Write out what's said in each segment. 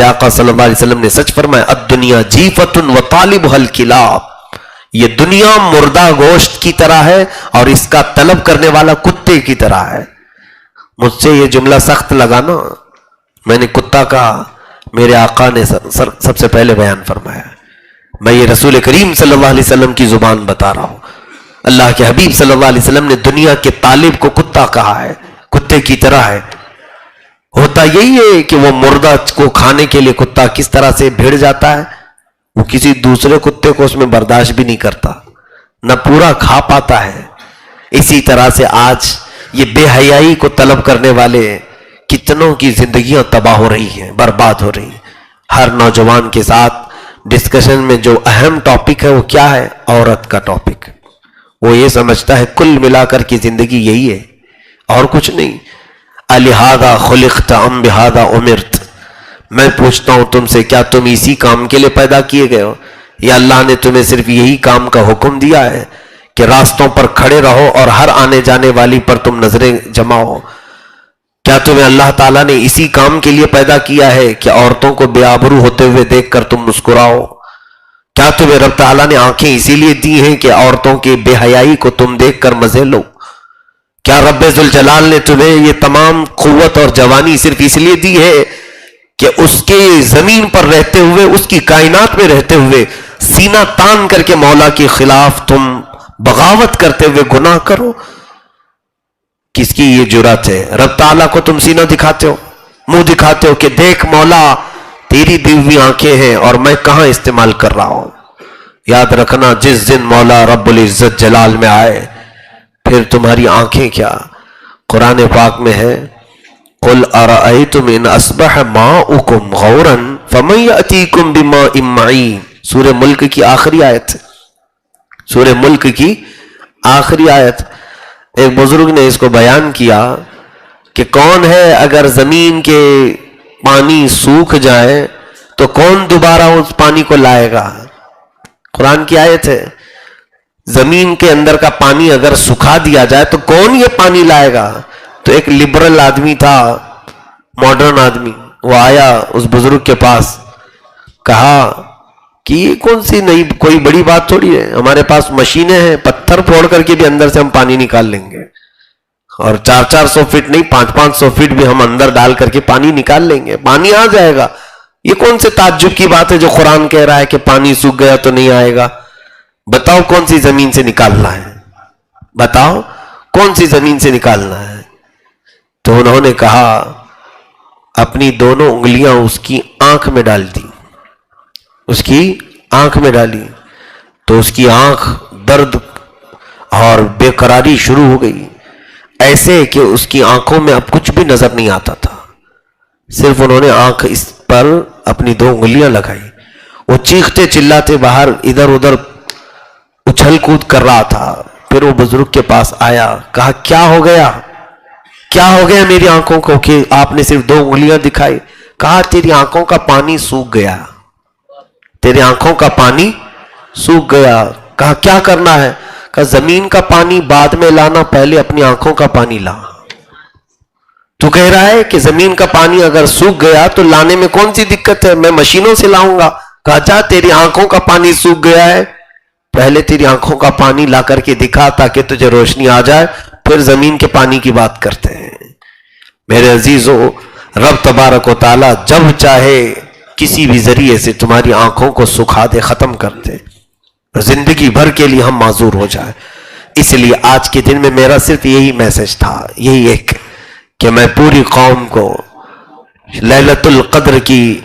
آقا صلی اللہ علیہ وسلم نے سچ فرمایا، الدنیا جیفۃ وطالبها الکلاب، یہ دنیا مردہ گوشت کی طرح ہے اور اس کا طلب کرنے والا کتے کی طرح ہے۔ مجھ سے یہ جملہ سخت لگا نا، میں نے کتا کہا، میرے آقا نے سب سے پہلے بیان فرمایا، میں یہ رسول کریم صلی اللہ علیہ وسلم کی زبان بتا رہا ہوں۔ اللہ کے حبیب صلی اللہ علیہ وسلم نے دنیا کے طالب کو کتا کہا ہے، کتے کی طرح ہے۔ ہوتا یہی ہے کہ وہ مردہ کو کھانے کے لیے کتا کس طرح سے بھیڑ جاتا ہے، وہ کسی دوسرے کتے کو اس میں برداشت بھی نہیں کرتا، نہ پورا کھا پاتا ہے۔ اسی طرح سے آج یہ بے حیائی کو طلب کرنے والے کتنوں کی زندگیاں تباہ ہو رہی ہیں، برباد ہو رہی ہیں۔ ہر نوجوان کے ساتھ ڈسکشن میں جو اہم ٹاپک ہے وہ کیا ہے؟ عورت کا ٹاپک۔ وہ یہ سمجھتا ہے کل ملا کر کی زندگی یہی ہے اور کچھ نہیں۔ الہذا خلقت ام بہذا امرت، میں پوچھتا ہوں تم سے، کیا تم اسی کام کے لیے پیدا کیے گئے ہو، یا اللہ نے تمہیں صرف یہی کام کا حکم دیا ہے کہ راستوں پر کھڑے رہو اور ہر آنے جانے والی پر تم نظریں جماؤ؟ کیا تمہیں اللہ تعالیٰ نے اسی کام کے لیے پیدا کیا ہے کہ عورتوں کو بے آبرو ہوتے ہوئے دیکھ کر تم مسکراؤ؟ کیا تمہیں رب تعالیٰ نے آنکھیں اسی لیے دی ہیں کہ عورتوں کی بے حیائی کو تم دیکھ کر مزے لو؟ کیا رب ذوالجلال نے تمہیں یہ تمام قوت اور جوانی صرف اس لیے دی ہے کہ اس کے زمین پر رہتے ہوئے، اس کی کائنات میں رہتے ہوئے سینہ تان کر کے مولا کے خلاف تم بغاوت کرتے ہوئے گناہ کرو؟ کس کی یہ جرات ہے؟ رب تعالیٰ کو تم سینہ دکھاتے ہو، منہ دکھاتے ہو کہ دیکھ مولا تیری دی ہوئی آنکھیں ہیں اور میں کہاں استعمال کر رہا ہوں۔ یاد رکھنا جس دن مولا رب العزت جلال میں آئے پھر تمہاری آنکھیں کیا؟ قرآن پاک میں ہے قل ارأیتم ان اصبح ماؤکم غورا فمن یأتیکم بماء معین، سورہ ملک کی آخری آیت، سورہ ملک کی آخری آیت۔ ایک بزرگ نے اس کو بیان کیا کہ کون ہے اگر زمین کے پانی سوکھ جائے تو کون دوبارہ اس پانی کو لائے گا؟ قرآن کی آیت ہے، زمین کے اندر کا پانی اگر سکھا دیا جائے تو کون یہ پانی لائے گا؟ تو ایک لبرل آدمی تھا، ماڈرن آدمی، وہ آیا اس بزرگ کے پاس، کہا کہ یہ کون سی نئی کوئی بڑی بات تھوڑی ہے، ہمارے پاس مشینیں ہیں، پتھر پھوڑ کر کے بھی اندر سے ہم پانی نکال لیں گے، اور 400 فٹ نہیں 500 فٹ بھی ہم اندر ڈال کر کے پانی نکال لیں گے، پانی آ جائے گا۔ یہ کون سے تعجب کی بات ہے جو قرآن کہہ رہا ہے کہ پانی سوکھ گیا تو نہیں آئے گا؟ بتاؤ کون سی زمین سے نکالنا ہے، بتاؤ کون سی زمین سے نکالنا ہے؟ تو انہوں نے کہا اپنی دونوں انگلیاں اس کی آنکھ میں ڈال دی، اس کی آنکھ میں ڈالی تو اس کی آنکھ درد اور بے قراری شروع ہو گئی، ایسے کہ اس کی آنکھوں میں اب کچھ بھی نظر نہیں آتا تھا، صرف انہوں نے آنکھ اس پر اپنی 2 انگلیاں لگائی۔ وہ چیختے چلاتے باہر ادھر ادھر اچھل کود کر رہا تھا۔ پھر وہ بزرگ کے پاس آیا، کہا کیا ہو گیا، کیا ہو گیا میری آنکھوں کو کہ آپ نے صرف 2 انگلیاں دکھائی؟ کہا تیری آنکھوں کا پانی سوکھ گیا، تیری آنکھوں کا پانی سوکھ گیا۔ کہا کیا کرنا ہے؟ کہا زمین کا پانی بعد میں لانا، پہلے اپنی آنکھوں کا پانی لا۔ تو کہہ رہا ہے کہ زمین کا پانی اگر سوکھ گیا تو لانے میں کون سی دقت ہے، میں مشینوں سے لاؤں گا۔ کہا جا تیری آنکھوں کا پانی سوکھ گیا ہے، پہلے تیری آنکھوں کا پانی لا کر کے دکھا تاکہ تجھے روشنی آ جائے، پھر زمین کے پانی کی بات کرتے ہیں۔ میرے عزیزو، رب تبارک و تعالی جب چاہے کسی بھی ذریعے سے تمہاری آنکھوں کو سکھا دے، ختم کر دے، زندگی بھر کے لیے ہم معذور ہو جائے۔ اس لیے آج کے دن میں میرا صرف یہی میسج تھا، یہی ایک، کہ میں پوری قوم کو لیلۃ القدر کی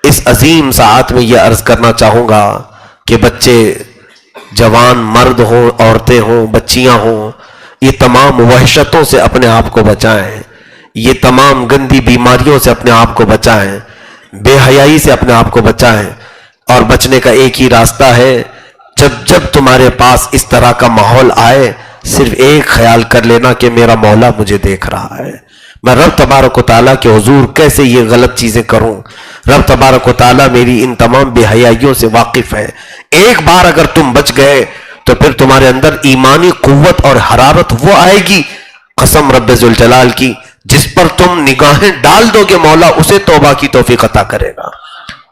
اس عظیم ساعت میں یہ عرض کرنا چاہوں گا کہ بچے، جوان، مرد ہوں، عورتیں ہوں، بچیاں ہوں، یہ تمام وحشتوں سے اپنے آپ کو بچائیں، یہ تمام گندی بیماریوں سے اپنے آپ کو بچائیں، بے حیائی سے اپنے آپ کو بچائیں۔ اور بچنے کا ایک ہی راستہ ہے، جب تمہارے پاس اس طرح کا ماحول آئے، صرف ایک خیال کر لینا کہ میرا مولا مجھے دیکھ رہا ہے، میں رب تبارک و تعالیٰ کے حضور کیسے یہ غلط چیزیں کروں، رب تبارک و تعالیٰ میری ان تمام بے حیائیوں سے واقف ہے۔ ایک بار اگر تم بچ گئے تو پھر تمہارے اندر ایمانی قوت اور حرارت وہ آئے گی، قسم رب ذوالجلال کی، جس پر تم نگاہیں ڈال دو گے مولا اسے توبہ کی توفیق عطا کرے گا.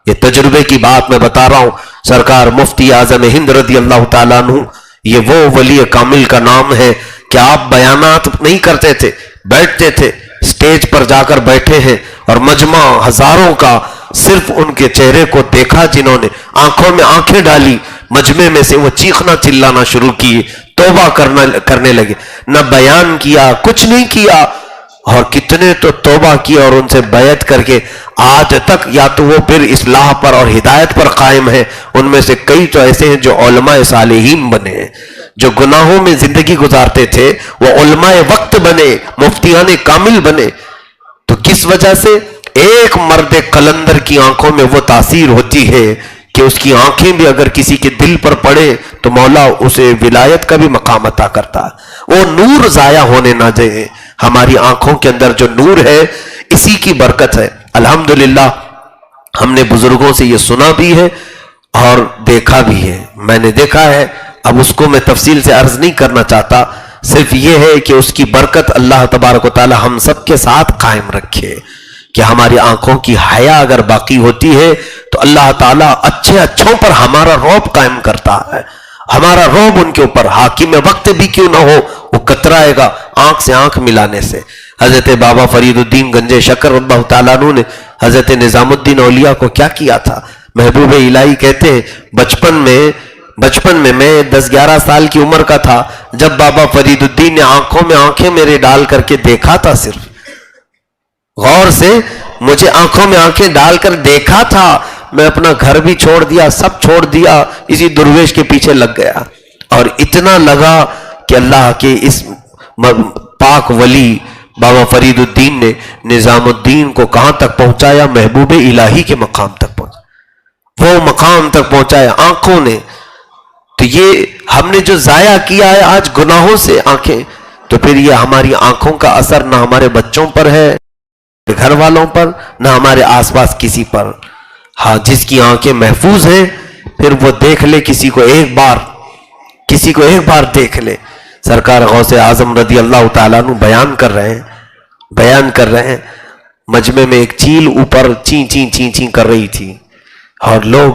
یہ تجربے کی بات میں بتا رہا ہوں. سرکار مفتی اعظم ہند رضی اللہ تعالیٰ عنہ، یہ وہ ولی کامل کا نام ہے کہ آپ بیانات نہیں کرتے تھے، بیٹھتے تھے، سٹیج پر جا کر بیٹھے ہیں اور مجمع ہزاروں کا صرف ان کے چہرے کو دیکھا، جنہوں نے آنکھوں میں آنکھیں ڈالی، مجمع میں سے وہ چیخنا چلانا شروع کیے، توبہ کرنے لگے. نہ بیان کیا، کچھ نہیں کیا، اور کتنے تو توبہ کیا اور ان سے بیعت کر کے آج تک یا تو وہ پھر اصلاح پر اور ہدایت پر قائم ہیں. ان میں سے کئی تو ایسے ہیں جو علماء صالحین بنے ہیں، جو گناہوں میں زندگی گزارتے تھے وہ علماء وقت بنے، مفتیان کامل بنے. تو کس وجہ سے؟ ایک مرد قلندر کی آنکھوں میں وہ تاثیر ہوتی ہے کہ اس کی آنکھیں بھی اگر کسی کے دل پر پڑے تو مولا اسے ولایت کا بھی مقام عطا کرتا ہے. وہ نور ضائع ہونے نہ دے. ہماری آنکھوں کے اندر جو نور ہے اسی کی برکت ہے. الحمدللہ ہم نے بزرگوں سے یہ سنا بھی ہے اور دیکھا بھی ہے. میں نے دیکھا ہے، اب اس کو میں تفصیل سے عرض نہیں کرنا چاہتا، صرف یہ ہے کہ اس کی برکت اللہ تبارک و تعالی ہم سب کے ساتھ قائم رکھے کہ ہماری آنکھوں کی حیا اگر باقی ہوتی ہے تو اللہ تعالیٰ اچھے اچھوں پر ہمارا رعب قائم کرتا ہے. ہمارا رعب ان کے اوپر حاکم وقت بھی کیوں نہ ہو وہ کترائے گا آنکھ سے آنکھ ملانے سے. حضرت بابا فرید الدین گنج شکر اللہ تعالیٰ عنہ نے حضرت نظام الدین اولیاء کو کیا کیا تھا؟ محبوب الہی کہتے ہیں بچپن میں میں 10-11 سال کی عمر کا تھا جب بابا فرید الدین نے آنکھوں میں آنکھیں میرے ڈال کر کے دیکھا تھا. صرف غور سے مجھے آنکھوں میں آنکھیں ڈال کر دیکھا تھا. میں اپنا گھر بھی چھوڑ دیا، سب چھوڑ دیا، اسی درویش کے پیچھے لگ گیا. اور اتنا لگا کہ اللہ کے اس پاک ولی بابا فرید الدین نے نظام الدین کو کہاں تک پہنچایا؟ محبوب الہی کے مقام تک پہنچا، وہ مقام تک پہنچایا آنکھوں نے. تو یہ ہم نے جو ضائع کیا ہے آج گناہوں سے آنکھیں، تو پھر یہ ہماری آنکھوں کا اثر نہ ہمارے بچوں پر ہے، گھر والوں پر، نہ ہمارے آس پاس کسی پر. ہاں جس کی آنکھیں محفوظ ہیں پھر وہ دیکھ لے کسی کو ایک بار دیکھ لے. سرکار غوث اعظم رضی اللہ تعالیٰ عنہ بیان کر رہے ہیں مجمع میں ایک چیل اوپر چین چین چین چین کر رہی تھی اور لوگ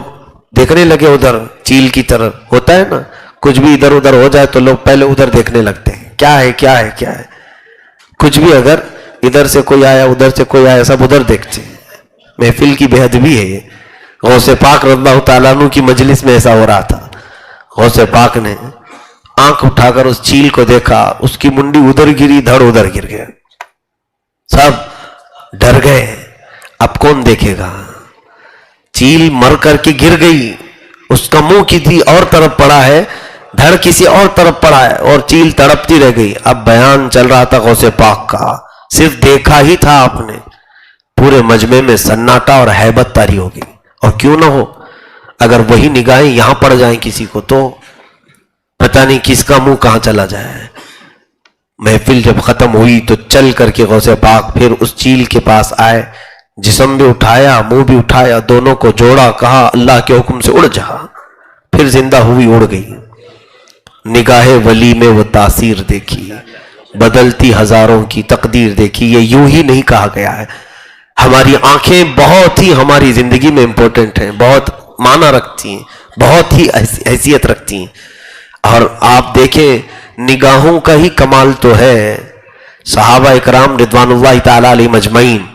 دیکھنے لگے ادھر چیل کی طرف. ہوتا ہے نا کچھ بھی ادھر ادھر ہو جائے تو لوگ پہلے ادھر دیکھنے لگتے ہیں کیا ہے. کچھ بھی اگر ادھر سے کوئی آیا ادھر سے کوئی آیا سب ادھر دیکھتے ہیں. محفل کی بے ادبی ہے یہ. غوث پاک رضی اللہ تعالیٰ عنہ کی مجلس میں ایسا ہو رہا تھا. غوث پاک نے آنکھ اٹھا کر اس چیل کو دیکھا، اس کی منڈی ادھر گری، دھڑ ادھر گر گیا. سب ڈر گئے، اب کون دیکھے گا؟ چیل مر کر کے گر گئی، اس کا منہ کسی اور طرف پڑا ہے، دھڑ کسی اور طرف پڑا ہے اور چیل تڑپتی رہ گئی. اب بیان چل رہا تھا غوث پاک کا، صرف دیکھا ہی تھا آپ نے. پورے مجمع میں سناٹا اور ہیبت طاری ہو گئی. اور کیوں نہ ہو، اگر وہی نگاہیں یہاں پڑ جائیں کسی کو تو پتہ نہیں کس کا منہ کہاں چلا جائے. محفل جب ختم ہوئی تو چل کر کے غوث پاک پھر اس چیل کے پاس آئے، جسم بھی اٹھایا، منہ بھی اٹھایا، دونوں کو جوڑا، کہا اللہ کے حکم سے اڑ جا. پھر زندہ ہوئی، اڑ گئی. نگاہ ولی میں وہ تاثیر دیکھی، بدلتی ہزاروں کی تقدیر دیکھی. یہ یوں ہی نہیں کہا گیا ہے. ہماری آنکھیں بہت ہی ہماری زندگی میں امپورٹنٹ ہیں، بہت معنی رکھتی ہیں، بہت ہی حیثیت رکھتی ہیں. اور آپ دیکھیں نگاہوں کا ہی کمال تو ہے. صحابہ اکرام رضوان اللہ تعالی علیہ مجمعین،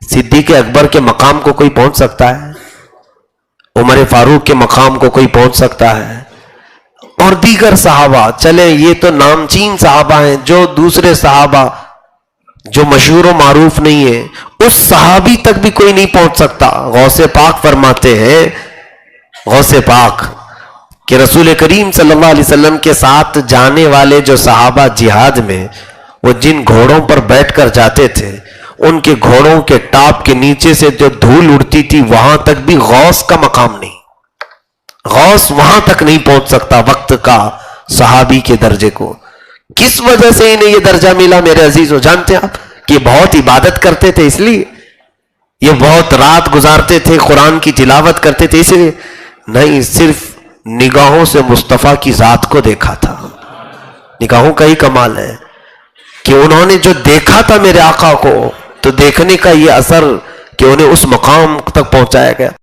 صدیق اکبر کے مقام کو کوئی پہنچ سکتا ہے؟ عمر فاروق کے مقام کو کوئی پہنچ سکتا ہے؟ اور دیگر صحابہ، چلیں یہ تو نامچین صحابہ ہیں، جو دوسرے صحابہ جو مشہور و معروف نہیں ہے اس صحابی تک بھی کوئی نہیں پہنچ سکتا. غوث پاک فرماتے ہیں، غوث پاک کہ رسول کریم صلی اللہ علیہ وسلم کے ساتھ جانے والے جو صحابہ جہاد میں وہ جن گھوڑوں پر بیٹھ کر جاتے تھے ان کے گھوڑوں کے ٹاپ کے نیچے سے جو دھول اڑتی تھی وہاں تک بھی غوث کا مقام نہیں. غوث وہاں تک نہیں پہنچ سکتا وقت کا صحابی کے درجے کو. کس وجہ سے انہیں یہ درجہ ملا میرے عزیزو؟ جانتے ہیں آپ کہ یہ بہت عبادت کرتے تھے، اس لیے یہ بہت رات گزارتے تھے، قرآن کی تلاوت کرتے تھے، اس لیے نہیں، صرف نگاہوں سے مصطفیٰ کی ذات کو دیکھا تھا. نگاہوں کا ہی کمال ہے کہ انہوں نے جو دیکھا تھا میرے آقا کو، تو دیکھنے کا یہ اثر کہ انہیں اس مقام تک پہنچایا گیا.